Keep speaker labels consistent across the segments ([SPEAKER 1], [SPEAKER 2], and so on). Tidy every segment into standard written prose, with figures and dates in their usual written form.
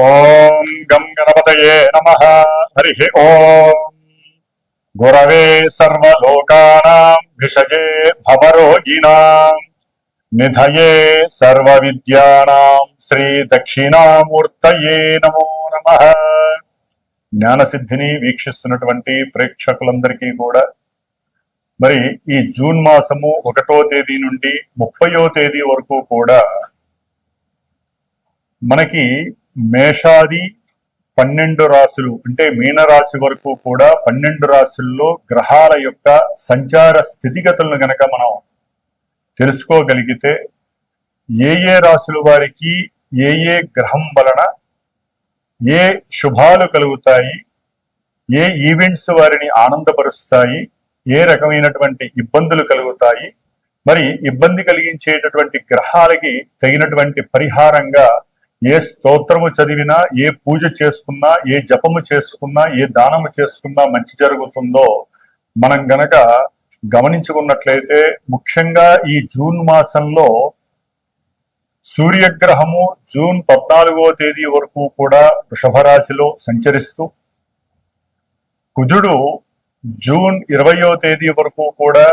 [SPEAKER 1] ఓం గం గణపతయే నమః. హరి ఓం గురవే సర్వలోకానాం విషజే భవరోగిణాం నిధయే సర్వవిద్యానాం శ్రీ దక్షిణామూర్తయే నమో నమః. జ్ఞానసిద్ధిని వీక్షిస్తున్నటువంటి ప్రేక్షకులందరికీ కూడా మరి ఈ జూన్ మాసము 1వ తేదీ నుండి 30వ తేదీ వరకు కూడా మనకి మేషాది 12 రాశులు అంటే మీనరాశి వరకు కూడా 12 రాశుల్లో గ్రహాల యొక్క సంచార స్థితిగతులను గనక మనం తెలుసుకోగలిగితే ఏ రాశుల వారికి ఏ గ్రహం వలన ఏ శుభాలు కలుగుతాయి, ఏ ఈవెంట్స్ వారిని ఆనందపరుస్తాయి, ఏ రకమైనటువంటి ఇబ్బందులు కలుగుతాయి, మరి ఇబ్బంది కలిగించేటటువంటి గ్రహాలకి తగినటువంటి పరిహారంగా ఏ స్తోత్రము చదివినా, ఏ పూజ చేసుకున్నా, ఏ జపము చేసుకున్నా, ఏ దానము చేసుకున్నా మంచి జరుగుతుందో మనం గనక గమనించుకున్నట్లయితే ముఖ్యంగా ఈ జూన్ మాసంలో సూర్యగ్రహము జూన్ 14వ తేదీ వరకు కూడా వృషభ రాశిలో సంచరిస్తూ, కుజుడు జూన్ 20వ తేదీ వరకు కూడా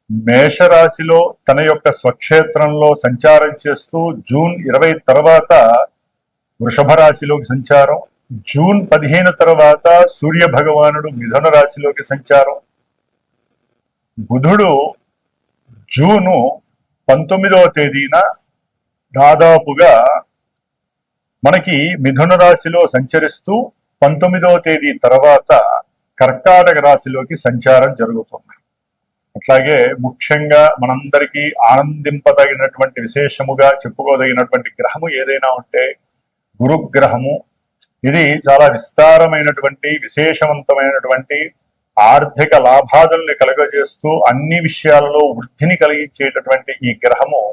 [SPEAKER 1] మేషరాశిలో తన యొక్క స్వక్షేత్రంలో సంచారం చేస్తూ జూన్ 20 తర్వాత వృషభ రాశిలోకి సంచారం, జూన్ 15 తర్వాత సూర్య భగవానుడు మిథున రాశిలోకి సంచారం, బుధుడు జూను 19వ తేదీన దాదాపుగా మనకి మిథున రాశిలో సంచరిస్తూ 19వ తేదీ తర్వాత కర్కాటక రాశిలోకి సంచారం జరుగుతుంది. అట్లాగే ముఖ్యంగా మనందరికీ ఆనందింపదగినటువంటి విశేషముగా చెప్పుకోదగినటువంటి గ్రహము ఏదైనా ఉంటే గురుగ్రహము. ఇది చాలా విస్తారమైనటువంటి విశేషవంతమైనటువంటి ఆర్థిక లాభాదుల్ని కలుగజేస్తూ అన్ని విషయాలలో వృద్ధిని కలిగించేటటువంటి ఈ గ్రహము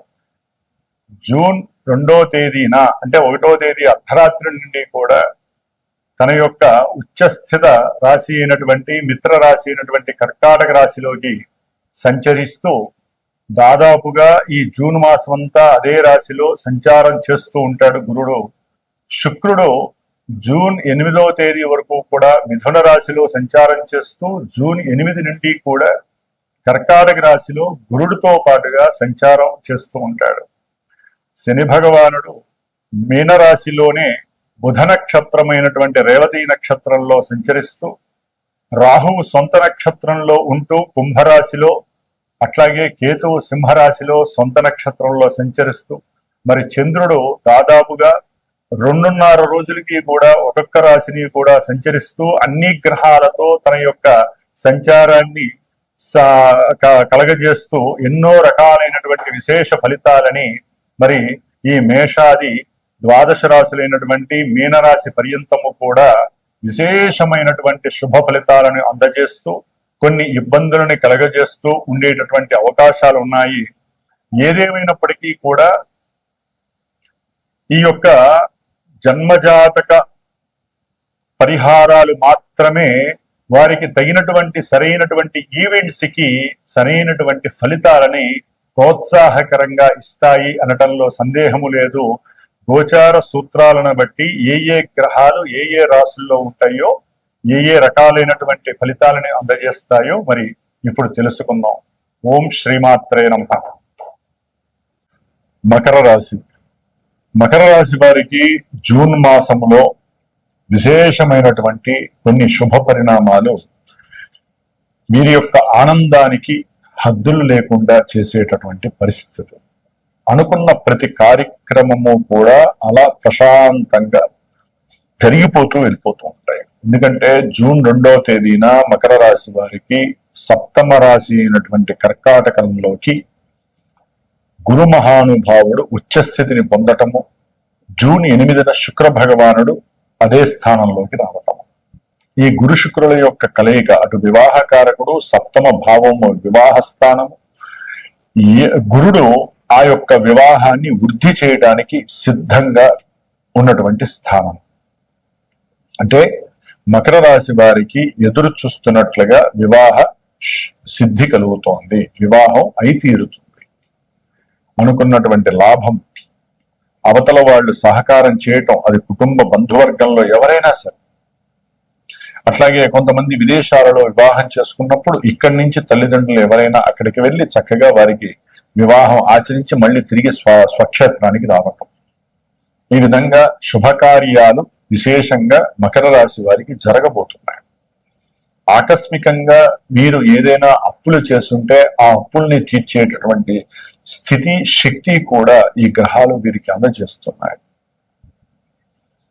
[SPEAKER 1] జూన్ 2వ తేదీన అంటే 1వ తేదీ అర్ధరాత్రి నుండి కూడా తన యొక్క ఉచ్చస్థిత రాశి అయినటువంటి మిత్ర రాశి అయినటువంటి కర్కాటక రాశిలోకి సంచరిస్తూ దాదాపుగా ఈ జూన్ మాసం అంతా అదే రాశిలో సంచారం చేస్తూ ఉంటాడు గురుడు. శుక్రుడు జూన్ 8వ తేదీ వరకు కూడా మిథున రాశిలో సంచారం చేస్తూ జూన్ 8 నుండి కూడా కర్కాటక రాశిలో గురుడితో పాటుగా సంచారం చేస్తూ ఉంటాడు. శని భగవానుడు మీనరాశిలోనే బుధ నక్షత్రమైనటువంటి రేవతి నక్షత్రంలో సంచరిస్తూ, రాహువు సొంత నక్షత్రంలో ఉంటూ కుంభరాశిలో, అట్లాగే కేతువు సింహరాశిలో సొంత నక్షత్రంలో సంచరిస్తూ, మరి చంద్రుడు దాదాపుగా 2.5 రోజులకి కూడా ఒక్కొక్క రాశిని కూడా సంచరిస్తూ అన్ని గ్రహాలతో తన యొక్క సంచారాన్ని కలగజేస్తూ ఎన్నో రకాలైనటువంటి విశేష ఫలితాలని మరి ఈ మేషాది 12 రాశులైనటువంటి మీనరాశి పర్యంతము కూడా విశేషమైనటువంటి శుభ ఫలితాలను అందజేస్తూ కొన్ని ఇబ్బందులను కలగజేస్తూ ఉండేటటువంటి అవకాశాలు ఉన్నాయి. ఏదేమైనప్పటికీ కూడా ఈ యొక్క జన్మజాతక పరిహారాలు మాత్రమే వారికి తగినటువంటి సరైనటువంటి ఈవెంట్స్ కి సరైనటువంటి ఫలితాలని ప్రోత్సాహకరంగా ఇస్తాయి అనటంలో సందేహము లేదు. గోచార సూత్రాలను బట్టి ఏ గ్రహాలు ఏ రాశుల్లో ఉంటాయో ఏ రకాలైనటువంటి ఫలితాలని అందజేస్తాయో మరి ఇప్పుడు తెలుసుకుందాం. ఓం శ్రీమాత్రే నమః. మకర రాశి. మకర రాశి వారికి జూన్ మాసంలో విశేషమైనటువంటి కొన్ని శుభ పరిణామాలు వీరి యొక్క ఆనందానికి హద్దులు లేకుండా చేసేటటువంటి పరిస్థితి. అనుకున్న ప్రతి కార్యక్రమము కూడా అలా ప్రశాంతంగా జరిగిపోతూ వెళ్ళిపోతూ ఉంటాయి. ఎందుకంటే జూన్ 2వ తేదీన మకర రాశి వారికి సప్తమ రాశి అయినటువంటి కర్కాటకంలోకి గురు మహానుభావుడు ఉచ్చస్థితిని పొందటము, జూన్ 8న శుక్ర భగవానుడు అదే స్థానంలోకి రావటము. ఈ గురు శుక్రుల యొక్క కలయిక అటు వివాహకారకుడు, సప్తమ భావము వివాహ స్థానము, గురుడు ఆ యొక్క వివాహాన్ని వృద్ధి చేయడానికి సిద్ధంగా ఉన్నటువంటి స్థానం. అంటే మకర రాశి వారికి ఎదురు చూస్తున్నట్లుగా వివాహ సిద్ధి కలుగుతోంది, వివాహం అయి తీరుతుంది. అనుకున్నటువంటి లాభం, అవతల వాళ్ళు సహకారం చేయటం, అది కుటుంబ బంధువర్గంలో ఎవరైనా సరే. అట్లాగే కొంతమంది విదేశాలలో వివాహం చేసుకున్నప్పుడు ఇక్కడి నుంచి తల్లిదండ్రులు ఎవరైనా అక్కడికి వెళ్లి చక్కగా వారికి వివాహం ఆచరించి మళ్ళీ తిరిగి స్వక్షేత్రానికి రావటం. ఈ విధంగా శుభకార్యాలు విశేషంగా మకర రాశి వారికి జరగబోతున్నాయి. ఆకస్మికంగా మీరు ఏదైనా అప్పులు చేస్తుంటే ఆ అప్పుల్ని తీర్చేటటువంటి స్థితి, శక్తి కూడా ఈ గ్రహాలు వీరికి అందజేస్తున్నాయి.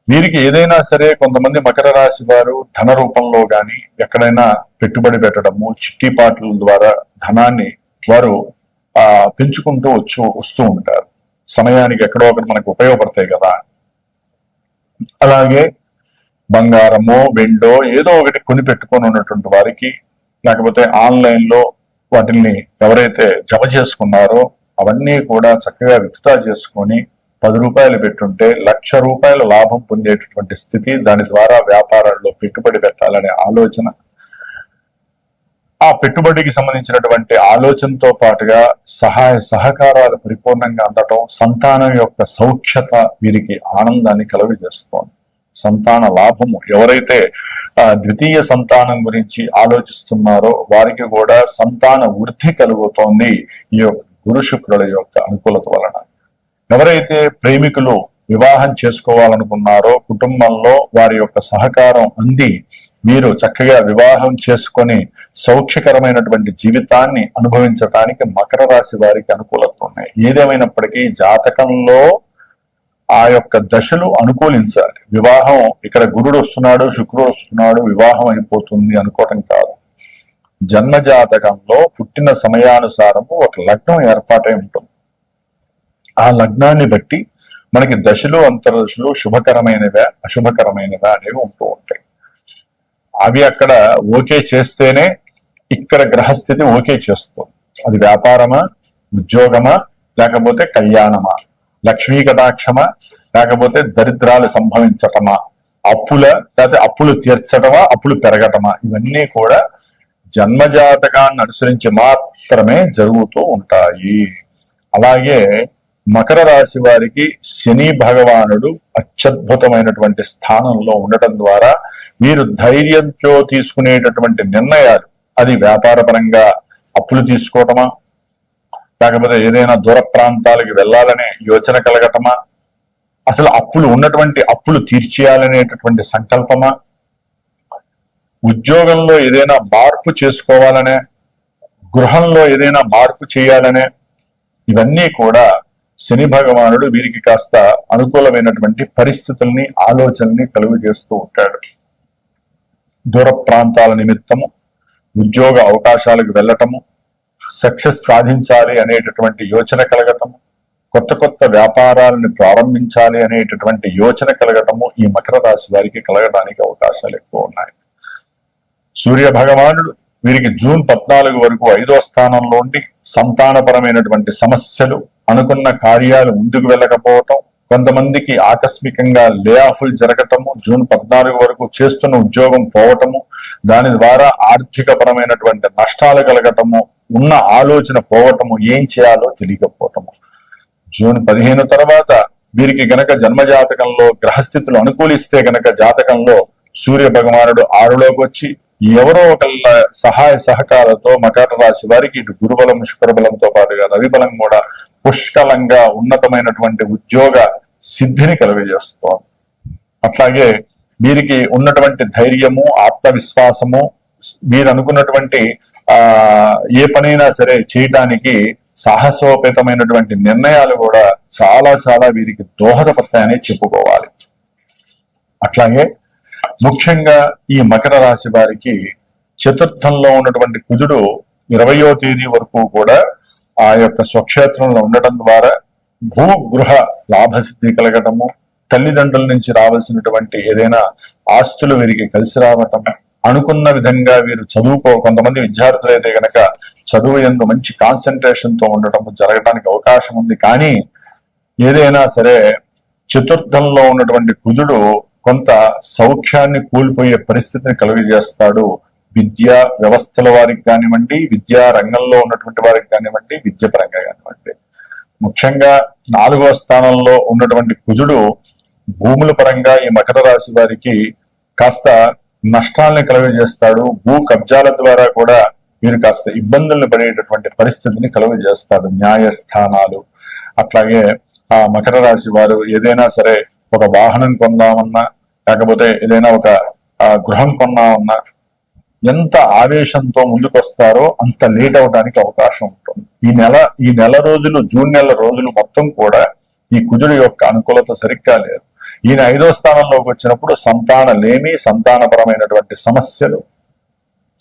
[SPEAKER 1] వీరికి ఏదైనా సరే కొంతమంది మకర రాశి వారు ధన రూపంలో గాని ఎక్కడైనా పెట్టుబడి పెట్టడము, చిట్టిపాట్ల ద్వారా ధనాన్ని వారు పెంచుకుంటూ వస్తూ ఉంటారు. సమయానికి ఎక్కడో ఒకటి మనకు ఉపయోగపడతాయి కదా. అలాగే బంగారమో వెండో ఏదో ఒకటి కొని పెట్టుకొని ఉన్నటువంటి వారికి, లేకపోతే ఆన్లైన్ లో వాటిని ఎవరైతే జమ చేసుకున్నారో అవన్నీ కూడా చక్కగా విత్డ్రా చేసుకొని 10 రూపాయలు పెట్టుంటే 1,00,000 రూపాయల లాభం పొందేటటువంటి స్థితి, దాని ద్వారా వ్యాపారాల్లో పెట్టుబడి పెట్టాలనే ఆలోచన, ఆ పెట్టుబడికి సంబంధించినటువంటి ఆలోచనతో పాటుగా సహాయ సహకారాలు పరిపూర్ణంగా అందటం, సంతానం యొక్క సౌఖ్యత వీరికి ఆనందాన్ని కలుగజేస్తోంది. సంతాన లాభము, ఎవరైతే ద్వితీయ సంతానం గురించి ఆలోచిస్తున్నారో వారికి కూడా సంతాన వృద్ధి కలుగుతోంది ఈ యొక్క గురు శుక్రుల యొక్క అనుకూలత వలన. ఎవరైతే ప్రేమికులు వివాహం చేసుకోవాలనుకున్నారో కుటుంబంలో వారి యొక్క సహకారం అంది మీరు చక్కగా వివాహం చేసుకొని సౌఖ్యకరమైనటువంటి జీవితాన్ని అనుభవించడానికి మకర రాశి వారికి అనుకూలత ఉన్నాయి. ఏదేమైనప్పటికీ జాతకంలో ఆ యొక్క దశలు అనుకూలించాలి. వివాహం ఇక్కడ గురుడు వస్తున్నాడు, శుక్రుడు వస్తున్నాడు, వివాహం అయిపోతుంది అనుకోవటం కాదు. జన్మ జాతకంలో పుట్టిన సమయానుసారము ఒక లగ్నం ఏర్పాటై ఉంటుంది. ఆ లగ్నాన్ని బట్టి మనకి దశలు అంతర్దశలు శుభకరమైనవా అశుభకరమైనవా అనేవి ఉంటూ ఉంటాయి. అవి అక్కడ ఓకే చేస్తేనే ఇక్కడ గ్రహస్థితి ఓకే చేస్తుంది. అది వ్యాపారమా, ఉద్యోగమా, లేకపోతే కళ్యాణమా, లక్ష్మీ కటాక్షమా, లేకపోతే దరిద్రాలు సంభవించటమా, అప్పుల లేకపోతే అప్పులు తీర్చటమా, అప్పులు పెరగటమా, ఇవన్నీ కూడా జన్మజాతకాన్ని అనుసరించి మాత్రమే జరుగుతూ ఉంటాయి. అలాగే మకర రాశి వారికి శని భగవానుడు అత్యద్భుతమైనటువంటి స్థానంలో ఉండటం ద్వారా మీరు ధైర్యంతో తీసుకునేటటువంటి నిర్ణయాలు, అది వ్యాపార పరంగా అప్పులు తీసుకోవటమా, లేకపోతే ఏదైనా దూర ప్రాంతాలకు వెళ్ళాలనే యోచన కలగటమా, అసలు అప్పులు ఉన్నటువంటి అప్పులు తీర్చేయాలనేటటువంటి సంకల్పమా, ఉద్యోగంలో ఏదైనా మార్పు చేసుకోవాలనే, గృహంలో ఏదైనా మార్పు చేయాలనే, ఇవన్నీ కూడా శని భగవానుడు వీరికి కాస్త అనుకూలమైనటువంటి పరిస్థితుల్ని, ఆలోచనల్ని కలుగు చేస్తూ ఉంటాడు. దూర ప్రాంతాల నిమిత్తము ఉద్యోగ అవకాశాలకు వెళ్ళటము, సక్సెస్ సాధించాలి అనేటటువంటి యోచన కలగటము, కొత్త కొత్త వ్యాపారాలను ప్రారంభించాలి అనేటటువంటి యోచన కలగటము ఈ మకర రాశి వారికి కలగడానికి అవకాశాలు ఎక్కువ ఉన్నాయి. సూర్య భగవానుడు వీరికి జూన్ 14 వరకు 5వ స్థానంలో ఉండి సంతానపరమైనటువంటి సమస్యలు, అనుకున్న కార్యాలు ముందుకు వెళ్ళకపోవటం, కొంతమందికి ఆకస్మికంగా లే ఆఫ్లు జరగటము, జూన్ 14 వరకు చేస్తున్న ఉద్యోగం పోవటము, దాని ద్వారా ఆర్థిక పరమైనటువంటి నష్టాలు కలగటము, ఉన్న ఆలోచన పోవటము, ఏం చేయాలో తెలియకపోవటము. జూన్ 15 తర్వాత వీరికి గనక జన్మజాతకంలో గ్రహస్థితులు అనుకూలిస్తే గనక జాతకంలో సూర్య భగవానుడు 6లోకి వచ్చి ఎవరో ఒకళ్ళ సహాయ సహకారాలతో మకర రాశి వారికి ఇటు గురుబలం శుక్రబలంతో పాటుగా రవిబలం కూడా పుష్కలంగా ఉన్నతమైనటువంటి ఉద్యోగ సిద్ధిని కలుగజేస్తోంది. అట్లాగే వీరికి ఉన్నటువంటి ధైర్యము, ఆత్మవిశ్వాసము, వీరు అనుకున్నటువంటి ఏ పనైనా సరే చేయడానికి సాహసోపేతమైనటువంటి నిర్ణయాలు కూడా చాలా చాలా వీరికి దోహదపడతాయని చెప్పుకోవాలి. అట్లాగే ముఖ్యంగా ఈ మకర రాశి వారికి చతుర్థంలో ఉన్నటువంటి కుజుడు 20వ తేదీ వరకు కూడా ఆ యొక్క స్వక్షేత్రంలో ఉండటం ద్వారా భూగృహ లాభసిద్ధి కలగటము, తల్లిదండ్రుల నుంచి రావాల్సినటువంటి ఏదైనా ఆస్తులు వీరికి కలిసి రావటం, అనుకున్న విధంగా వీరు కొంతమంది విద్యార్థులు అయితే గనక చదువు యందు మంచి కాన్సన్ట్రేషన్ తో ఉండటం జరగడానికి అవకాశం ఉంది. కానీ ఏదైనా సరే చతుర్థంలో ఉన్నటువంటి కుజుడు కొంత సౌఖ్యాన్ని కోల్పోయే పరిస్థితిని కలుగజేస్తాడు. విద్యా వ్యవస్థల వారికి కానివ్వండి, విద్యా రంగంలో ఉన్నటువంటి వారికి కానివ్వండి, విద్య పరంగా కానివ్వండి. ముఖ్యంగా 4వ స్థానంలో ఉన్నటువంటి కుజుడు భూముల పరంగా ఈ మకర రాశి వారికి కాస్త నష్టాలని కలుగజేస్తాడు. భూ కబ్జాల ద్వారా కూడా మీరు కాస్త ఇబ్బందులను పడేటటువంటి పరిస్థితిని కలుగజేస్తాడు. న్యాయస్థానాలు అట్లాగే ఆ మకర రాశి వారు ఏదైనా సరే ఒక వాహనం కొందామన్నా లేకపోతే ఏదైనా ఒక గృహం కొన్నామన్నా ఎంత ఆవేశంతో ముందుకు వస్తారో అంత లేట్ అవడానికి అవకాశం ఉంటుంది. ఈ నెల రోజులు, జూన్ నెల రోజులు మొత్తం కూడా ఈ కుజుడు యొక్క అనుకూలత సరిగ్గా లేదు. ఈయన 5వ స్థానంలోకి వచ్చినప్పుడు సంతానలేమి, సంతానపరమైనటువంటి సమస్యలు,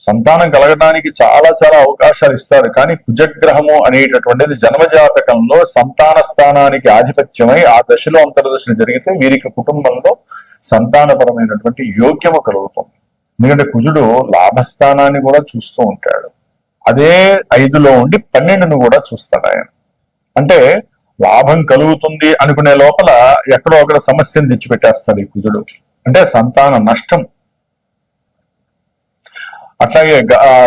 [SPEAKER 1] సంతానం కలగడానికి చాలా చాలా అవకాశాలు ఇస్తారు. కానీ కుజగ్రహము అనేటటువంటిది జన్మజాతకంలో సంతాన స్థానానికి ఆధిపత్యమై ఆ దశలో అంతర్దశలు జరిగితే వీరికి కుటుంబంలో సంతానపరమైనటువంటి యోగ్యము కలుగుతుంది. ఎందుకంటే కుజుడు లాభస్థానాన్ని కూడా చూస్తూ ఉంటాడు. అదే 5లో ఉండి 12ను కూడా చూస్తాడు ఆయన. అంటే లాభం కలుగుతుంది అనుకునే లోపల ఎక్కడో ఒకడ సమస్యను తెచ్చిపెట్టేస్తాడు ఈ కుజుడు. అంటే సంతాన నష్టం. అట్లాగే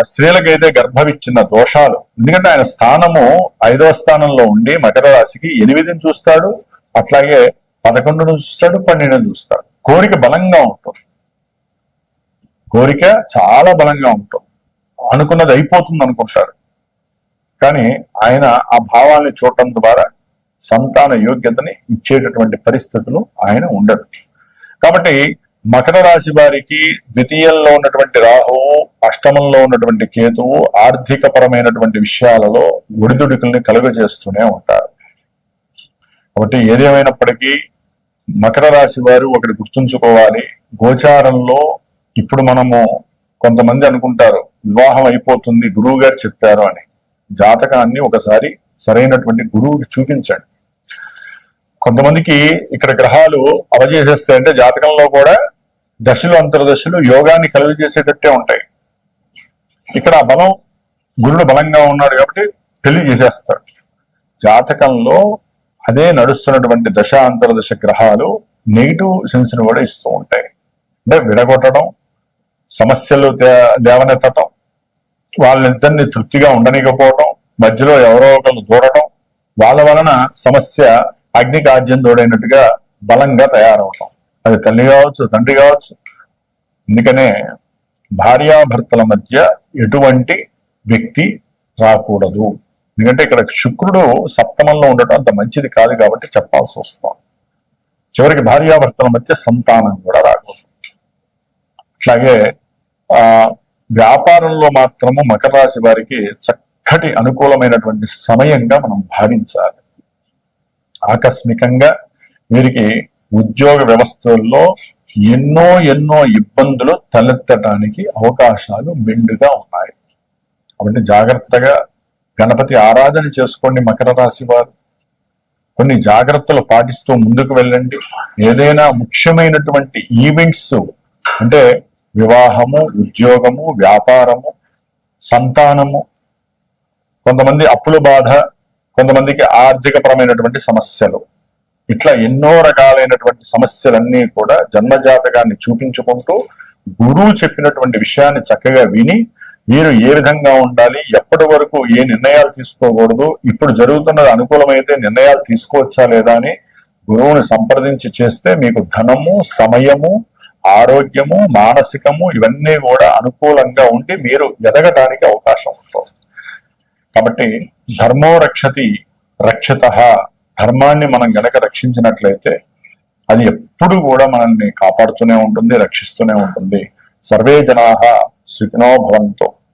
[SPEAKER 1] స్త్రీలకైతే గర్భవిచ్చిన దోషాలు. ఎందుకంటే ఆయన స్థానము 5వ స్థానంలో ఉండి మకర రాశికి 8ని చూస్తాడు, అట్లాగే 11ను చూస్తాడు, 12ను చూస్తాడు. కోరిక బలంగా ఉంటుంది, కోరిక చాలా బలంగా ఉంటుంది. అనుకున్నది అయిపోతుంది అనుకుంటాడు. కానీ ఆయన ఆ భావాన్ని చూడటం ద్వారా సంతాన యోగ్యతని ఇచ్చేటటువంటి పరిస్థితులు ఆయన ఉండడు. కాబట్టి మకర రాశి వారికి ద్వితీయంలో ఉన్నటువంటి రాహువు, అష్టమంలో ఉన్నటువంటి కేతువు ఆర్థిక పరమైనటువంటి విషయాలలో ఒడిదుడుకుల్ని కలుగజేస్తూనే ఉంటారు. కాబట్టి ఏదేమైనప్పటికీ మకర రాశి వారు ఒకటి గుర్తుంచుకోవాలి. గోచారంలో ఇప్పుడు మనము కొంతమంది అనుకుంటారు వివాహం అయిపోతుంది గురువు గారు చెప్పారు అని. జాతకాన్ని ఒకసారి సరైనటువంటి గురువుకి చూపించండి. కొంతమందికి ఇక్కడ గ్రహాలు అవజేసేస్తాయంటే జాతకంలో కూడా దశలు అంతర్దశలు యోగాన్ని కలుగజేసేటట్టే ఉంటాయి. ఇక్కడ ఆ బలం, గురుడు బలంగా ఉన్నాడు కాబట్టి పెళ్లి చేసేస్తాడు. జాతకంలో అదే నడుస్తున్నటువంటి దశ అంతర్దశ గ్రహాలు నెగిటివ్ సెన్స్ ని కూడా ఇస్తూ ఉంటాయి. అంటే విడగొట్టడం, సమస్యలు లేవనెత్తటం, వాళ్ళిద్దరిని తృప్తిగా ఉండనికపోవటం, మధ్యలో ఎవరో ఒకరు దూడటం, వాళ్ళ వలన సమస్య అగ్నికి ఆజ్యం తోడైనట్టుగా బలంగా తయారవటం. అది తల్లి కావచ్చు, తండ్రి కావచ్చు. అందుకనే భార్యాభర్తల మధ్య ఎటువంటి వ్యక్తి రాకూడదు. ఎందుకంటే ఇక్కడ శుక్రుడు సప్తమంలో ఉండటం అంత మంచిది కాదు కాబట్టి చెప్పాల్సి వస్తుంది. చివరికి భార్యాభర్తల మధ్య సంతానం కూడా రాకూడదు. అట్లాగే వ్యాపారంలో మాత్రము మకర రాశి వారికి చక్కటి అనుకూలమైనటువంటి సమయంగా మనం భావించాలి. ఆకస్మికంగా వీరికి ఉద్యోగ వ్యవస్థల్లో ఎన్నో ఇబ్బందులు తలెత్తడానికి అవకాశాలు మెండుగా ఉన్నాయి. కాబట్టి జాగ్రత్తగా గణపతి ఆరాధన చేసుకోండి మకర రాశి వారు. కొన్ని జాగ్రత్తలు పాటిస్తూ ముందుకు వెళ్ళండి. ఏదైనా ముఖ్యమైనటువంటి ఈవెంట్స్ అంటే వివాహము, ఉద్యోగము, వ్యాపారము, సంతానము, కొంతమంది అప్పుల బాధ, కొంతమందికి ఆర్థిక పరమైనటువంటి సమస్యలు, ఇట్లా ఎన్నో రకాలైనటువంటి సమస్యలన్నీ కూడా జన్మజాతకాన్ని చూపించుకుంటూ గురువు చెప్పినటువంటి విషయాన్ని చక్కగా విని మీరు ఏ విధంగా ఉండాలి, ఎప్పటి వరకు ఏ నిర్ణయాలు తీసుకోకూడదు, ఇప్పుడు జరుగుతున్నది అనుకూలమైతే నిర్ణయాలు తీసుకోవచ్చా లేదా అని గురువుని సంప్రదించి చేస్తే మీకు ధనము, సమయము, ఆరోగ్యము, మానసికము ఇవన్నీ కూడా అనుకూలంగా ఉండి మీరు ఎదగడానికి అవకాశం ఉంటుంది. కాబట్టి ధర్మో రక్షతి రక్షితః. ధర్మాన్ని మనం గనక రక్షించినట్లయితే అది ఎప్పుడు కూడా మనల్ని కాపాడుతూనే ఉంటుంది, రక్షిస్తూనే ఉంటుంది. సర్వే జనాః సుఖినో భవంతు.